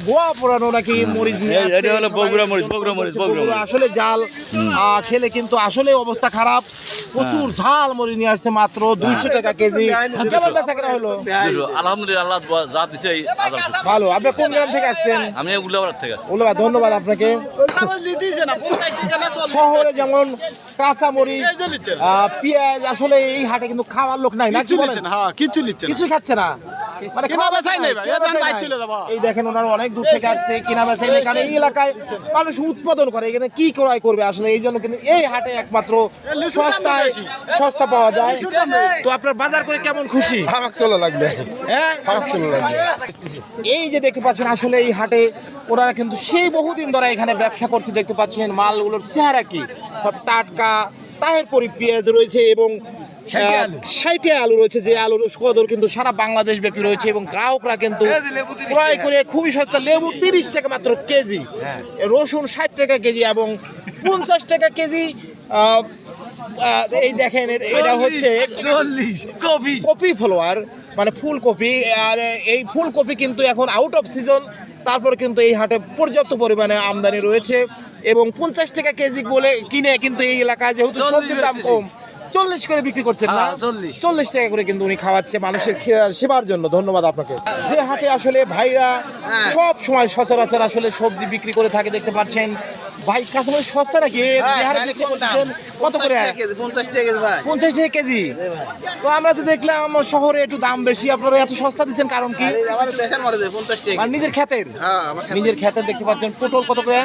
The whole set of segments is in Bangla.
গোয়া পোড়ানো নাকি মরিচ আসলে জাল খেলে কিন্তু আসলে অবস্থা খারাপ। প্রচুর ঝাল মরিচ নিয়ে আসছে মাত্র 200 টাকা কেজি। কেমন বেচা কেনা হলো? আলহামদুলিল্লাহ যা দিছে ভালো। আপনি কোন গ্রাম থেকে আসছেন? আমি উল্লাপাড়া থেকে আসছি। উল্লাপাড়া, ধন্যবাদ আপনাকে। শহরে যেমন কাঁচা মরিচ পেঁয়াজ আসলে এই হাটে কিন্তু খাওয়ার লোক নাই, নাকি বলেন? কিছু খাচ্ছে না, মানে খাওয়া বেচাই নেই। এই দেখেন ওনারা অনেক দূর থেকে আসছে, কিনা বেচাই নেই, কারণ এই এলাকায় মানুষ উৎপাদন করে, এখানে কি ক্রয় করবে আসলে। এই জন্য কিন্তু এই হাটে একমাত্র সস্তা পাওয়া যায়। তো আপনার বাজার করে কেমন খুশি? এই যে দেখতে পাচ্ছেন আসলে এই হাটে ওনারা কিন্তু সেই বহুদিন ধরে এখানে ব্যবসা করছে। দেখতে পাচ্ছেন মালগুলোর চেহারা কি সব টাটকা, তাহের পরি পেঁয়াজ রয়েছে এবং 60 আলু রয়েছে, যে আলুর কদর কিন্তু সারা বাংলাদেশ ব্যাপী রয়েছে এবং গ্রাহকরা কিন্তু ক্রয় করে খুবই সস্তা। লেবু 30 টাকা মাত্র কেজি, রসুন 60 টাকা কেজি এবং 50 টাকা কেজি। এই দেখেন এটা হচ্ছে কপি ফ্লাওয়ার, মানে ফুলকপি। আর এই ফুলকপি কিন্তু এখন আউট অফ সিজন, তারপরে কিন্তু এই হাটে পর্যাপ্ত পরিমাণে আমদানি রয়েছে এবং 50 টাকা কেজি বলে কিনে কিন্তু এই এলাকায় যেহেতু সবজির দাম কম 40 করে বিক্রি করছেন না, 40 টাকা করে কিন্তু উনি খাওয়াচ্ছে মানুষের সেবার জন্য। ধন্যবাদ আপনাকে। যে হাটে আসলে ভাইরা সব সময় সচরাচর আসলে সবজি বিক্রি করে থাকে, দেখতে পাচ্ছেন ভাই কাঁচামরিচ সস্তা নাকি? কত করে? 50 টাকা ভাই। 50 টাকা কেজি। তো আমরা তো দেখলাম শহরে একটু দাম বেশি, আপনারা এত সস্তা দিচ্ছেন কারণ কি? আমার দেশের মরে 50 টাকা। আর নিজের ক্ষেতের? হ্যাঁ, নিজের ক্ষেতের। দেখতে পাচ্ছেন পটল কত করে?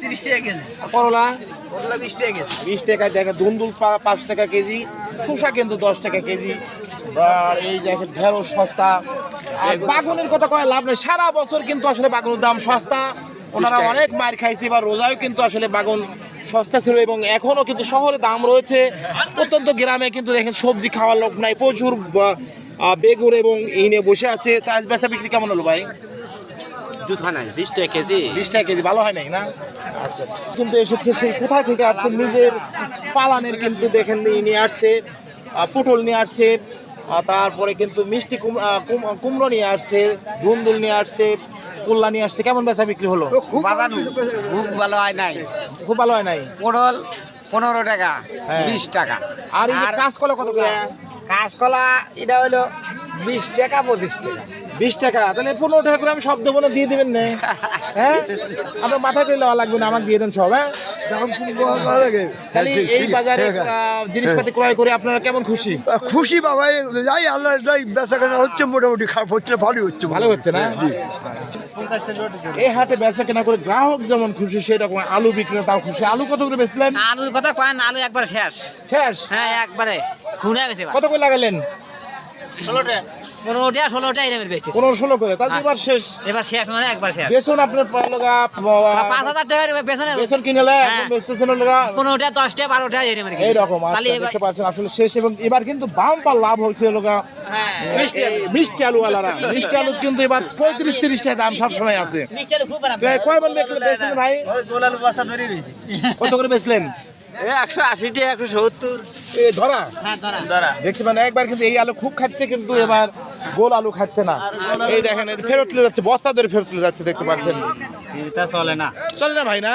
30 টাকা কেজি। করলা? করলা 20 টাকা কেজি। 20 টাকা। দেখেন দুন্দুল 5 টাকা কেজি, শসা কিন্তু 10 টাকা কেজি। আর এই দেখেন ঢেঁড়স সস্তা। আর বাগুনের কথা কয় লাভ নেই, সারা বছর কিন্তু আসলে বাগুনের দাম সস্তা। ওনারা অনেক মার খাইছে, এবার রোজাও কিন্তু আসলে বাগুন সস্তা ছিল এবং এখনো কিন্তু শহরে দাম রয়েছে। প্রত্যন্ত গ্রামে কিন্তু দেখেন সবজি খাওয়ার লোক নাই, প্রচুর বেগুন এবং এই নিয়ে বসে আছে। চাষ বেচা বিক্রি কেমন হলো ভাই? 20 টাকা কেজি। 20 টাকা কেজি, ভালো হয় নাই না? আচ্ছা, কিন্তু এসেছে সেই কোথায় থেকে আসছে, নিজের পালানের কিন্তু দেখেন নিয়ে আসছে, পটল নিয়ে আসছে, তারপরে কিন্তু মিষ্টি কুমড়ো নিয়ে আসছে, ধুন্দুল নিয়ে আসছে, কুল্লা নিয়ে আসছে। কেমন বেচা বিক্রি হলো? খুব ভালো হয় নাই। খুব ভালো হয় নাই। পটল 15 টাকা, 20 টাকা। আর এই কাঁচকলা কত করে? কাঁচকলা এটা হলো 20 টাকা, 25 টাকা। 20 টাকা। তাহলে 15 টাকা করে আমি সব দেবো না, দিয়ে দিবেন না? হ্যাঁ, আপনার মাথায় করে নেওয়া লাগবে না, আমাকে দিয়ে দেন সব। হ্যাঁ, তাহলে এই বাজারে জিনিসপাতি ক্রয় করে আপনারা কেমন খুশি? খুশি বাবা, যাই আল্লাহ যাই বেচা কেনা হচ্ছে, মোটামুটি খারাপ হচ্ছে, ভালোই হচ্ছে। ভালো হচ্ছে না? এই হাটে বেচা কেনা করে গ্রাহক যেমন খুশি, সেরকম আলু বিক্রেতা তাও খুশি। আলু কত করে বেচলেন? আলুর কথা কয় না, আলু একবার শেষ। শেষ? হ্যাঁ, একবারে খুনে গেছে। কত করে লাগালেন? 15 টাকা, 16 এরকম বেচতেছে। 15-16 করে। তাহলে এবার শেষ। এবার শেষ মানে একবার শেষ। বেতন আপনার 5000 টাকা বেচনে। বেতন কিনলে বেচতেছেন 15 টাকা, 10 টাকা, 12 টাকা এরকম। এইরকম দেখতে পাচ্ছেন আসলে শেষ। এবং এবার কিন্তু বাম্পার লাভ হচ্ছে মিষ্টি আলু ওয়ালারা। মিষ্টি আলু কিন্তু এবার 35-30 টাকা দাম সবসময় আছে। কয় মন বেচলেন ভাই? কত করে বেচলেন? 180 টাকা, 170। ধরা? হ্যাঁ, ধরা। দেখছি মানে একবার কিন্তু এই আলু খুব খাচ্ছে, কিন্তু এবার গোল আলু খাচ্ছে না। এই দেখেন ফেরত চলে যাচ্ছে, বস্তা ধরে ফেরত চলে যাচ্ছে, দেখতে পাচ্ছেন। এটা চলে না, চলে না ভাই না?